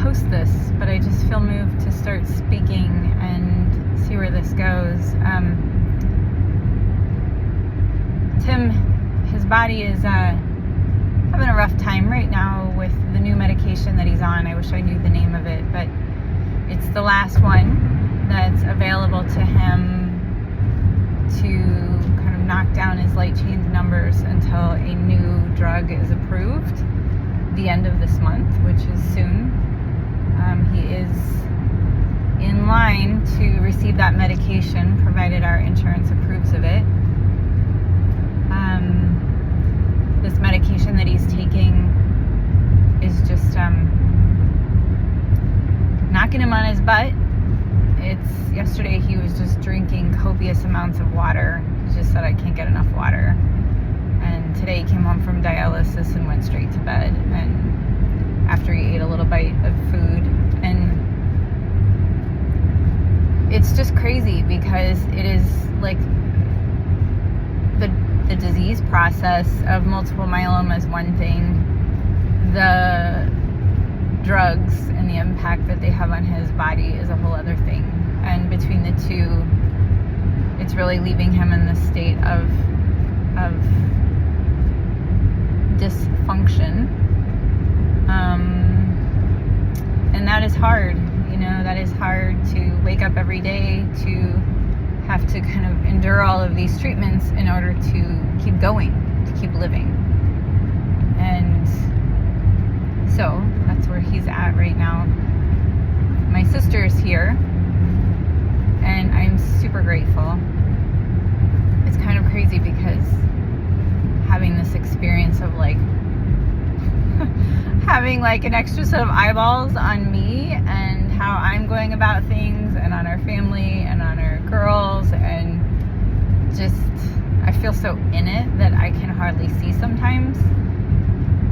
post this, but I just feel moved to start speaking and see where this goes. Tim, his body is having a rough time right now with the new medication that he's on. I wish I knew the name of it, but it's the last one that's available to him to kind of knock down his light chain numbers until a new drug is approved the end of this month, which is soon. He is in line to receive that medication, provided our insurance approves of it. This medication that he's taking is just knocking him on his butt. Yesterday he was just drinking copious amounts of water. He just said, I can't get enough water. And today he came home from dialysis and went straight to bed. And after he ate a little bite of food, and it's just crazy because it is like the disease process of multiple myeloma is one thing. The drugs and the impact that they have on his body is a whole other thing. And between the two, it's really leaving him in this state of dysfunction. And that is hard. That is hard to wake up every day to have to kind of endure all of these treatments in order to keep going, to keep living. And so that's where he's at right now. My sister's here, and I'm super grateful. It's kind of crazy because having this experience of having an extra set of eyeballs on me and how I'm going about things, and on our family and on our girls, and just I feel so in it that I can hardly see sometimes.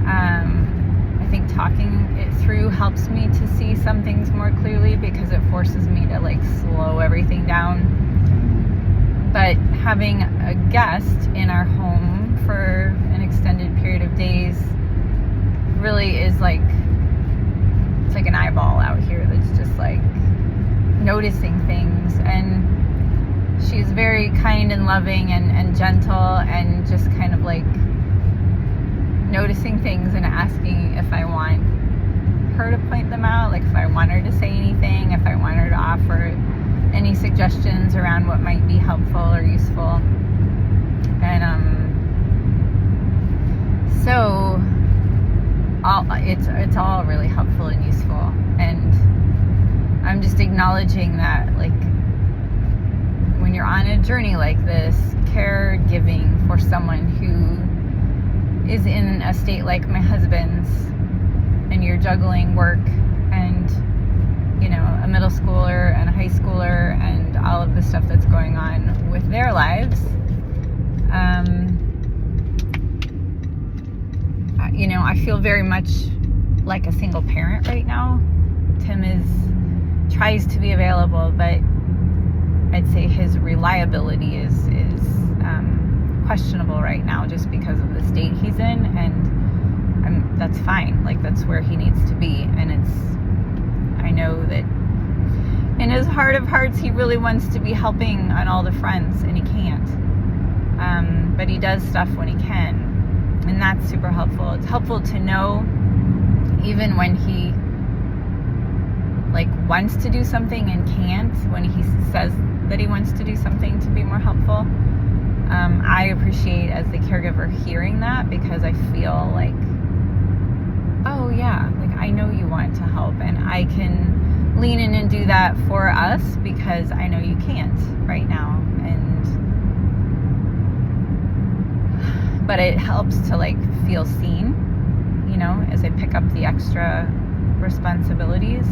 I think talking it through helps me to see some things more clearly because it forces me to slow everything down. But having a guest in our home for an extended period of days really is it's like an eyeball out here that's just noticing things. And she's very kind and loving and gentle, and just kind of noticing things and asking if I want her to point them out, if I want her to say anything, if I want her to offer any suggestions around what might be helpful or useful. And so it's all really helpful and useful. And I'm just acknowledging that when you're on a journey like this, caregiving for someone who is in a state like my husband's, and you're juggling work and a middle schooler and a high schooler and all of the stuff that's going on with their lives, I feel very much like a single parent right now. Tim tries to be available, but I'd say his reliability is questionable right now, just because of the state he's in, and that's fine. That's where he needs to be. And I know that in his heart of hearts he really wants to be helping on all the fronts, and he can't. But he does stuff when he can, and that's super helpful. It's helpful to know, even when he wants to do something and can't, when he says that he wants to do something to be more helpful. I appreciate, as the caregiver, hearing that, because I feel oh yeah, I know you want to help, and I can lean in and do that for us because I know you can't right now. But it helps to feel seen, as I pick up the extra responsibilities.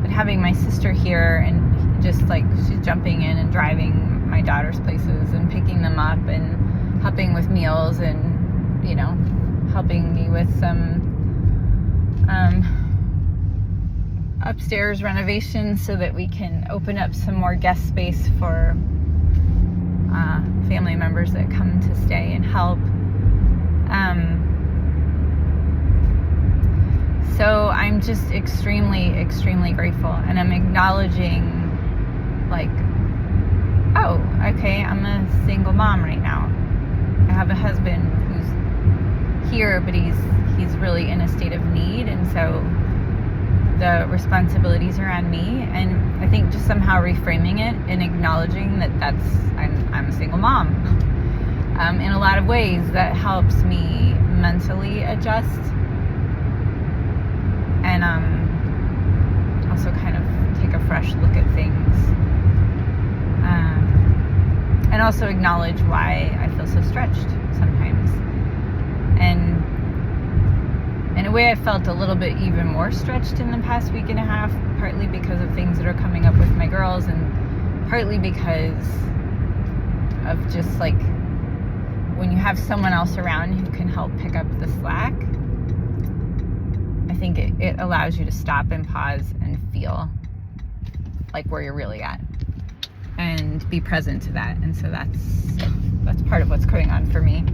But having my sister here, and just she's jumping in and driving my daughter's places and picking them up and helping with meals, and helping me with some upstairs renovations so that we can open up some more guest space for family members that come to stay and help. So I'm just extremely, extremely grateful, and I'm acknowledging, like, oh, okay, I'm a single mom right now. I have a husband who's here, but he's really in a state of need, and so the responsibilities are on me. And I think just somehow reframing it and acknowledging that I'm a single mom. In a lot of ways, that helps me mentally adjust, and also kind of take a fresh look at things, and also acknowledge why I feel so stretched sometimes. And in a way, I felt a little bit even more stretched in the past week and a half, partly because of things that are coming up with my girls, and partly because of just like when you have someone else around who can help pick up the slack. I think it allows you to stop and pause and feel like where you're really at and be present to that. And so that's part of what's going on for me.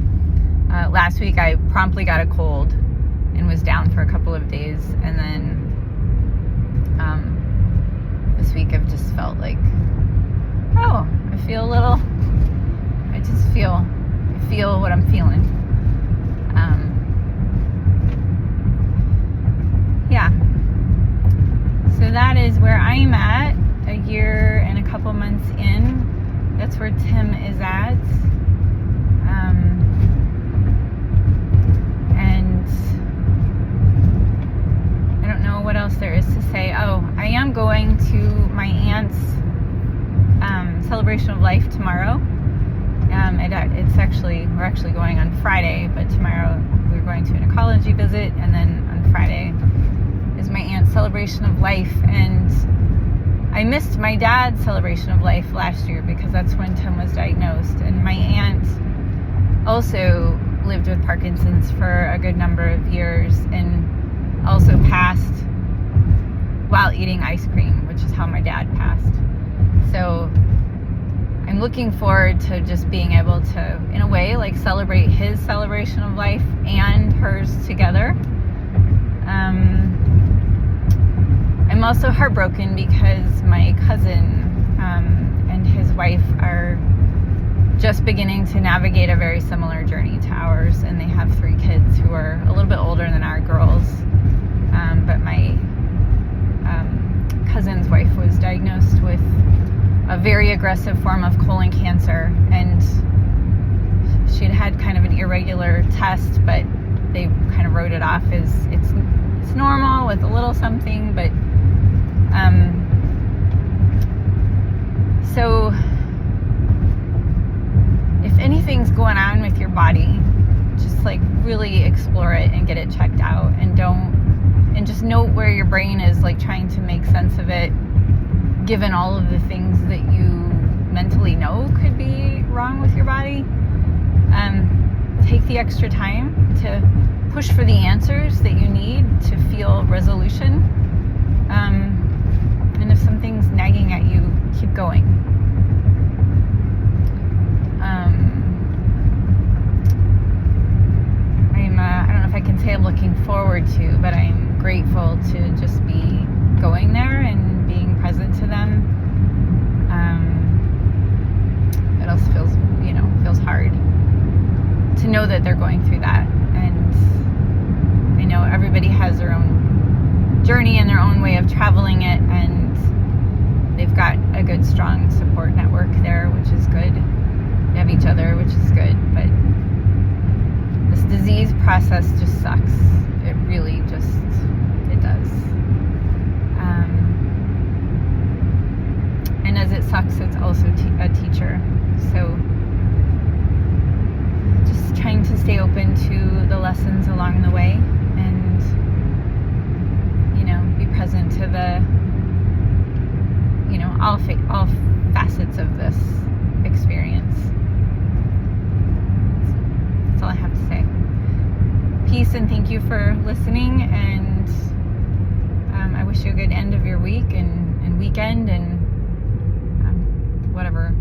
Last week I promptly got a cold and was down for a couple of days, and then this week I've just felt like, oh, I feel what I'm feeling. Yeah. So that is where I'm at, a year and a couple months in. That's where Tim is at. And I don't know what else there is to say. Oh, I am going to my aunt's celebration of life tomorrow. We're actually going on Friday, but tomorrow we're going to an ecology visit, and then on Friday is my aunt's celebration of life. And I missed my dad's celebration of life last year because that's when Tim was diagnosed. And my aunt also lived with Parkinson's for a good number of years, and also passed while eating ice cream, which is how my dad passed. So I'm looking forward to just being able to, in a way, like celebrate his celebration of life and hers together. I'm also heartbroken because my cousin and his wife are just beginning to navigate a very similar journey to ours, and they have 3 kids who are a little bit older than our girls. But my cousin's wife was diagnosed with a very aggressive form of colon cancer, and she'd had kind of an irregular test, but they kind of wrote it off as it's normal with a little something. But so if anything's going on with your body, just like really explore it and get it checked out, and just note where your brain is like trying to make sense of it, given all of the things that you mentally know could be wrong with your body. Take the extra time to push for the answers that you need to feel resolution. And if something's nagging at you, keep going. I don't know if I can say I'm looking forward to, but I'm grateful to just be going there and being present to them. It also feels hard to know that they're going through that. And I know everybody has their own journey and their own way of traveling it, and they've got a good, strong support network there, which is good. They have each other, which is good. But this disease process just sucks. It really just, it does. And as it sucks, it's also a teacher. So just trying to stay open to the lessons along the way, and be present to the all facets of this experience. That's all I have to say. Peace, and thank you for listening, and I wish you a good end of your week and weekend, and whatever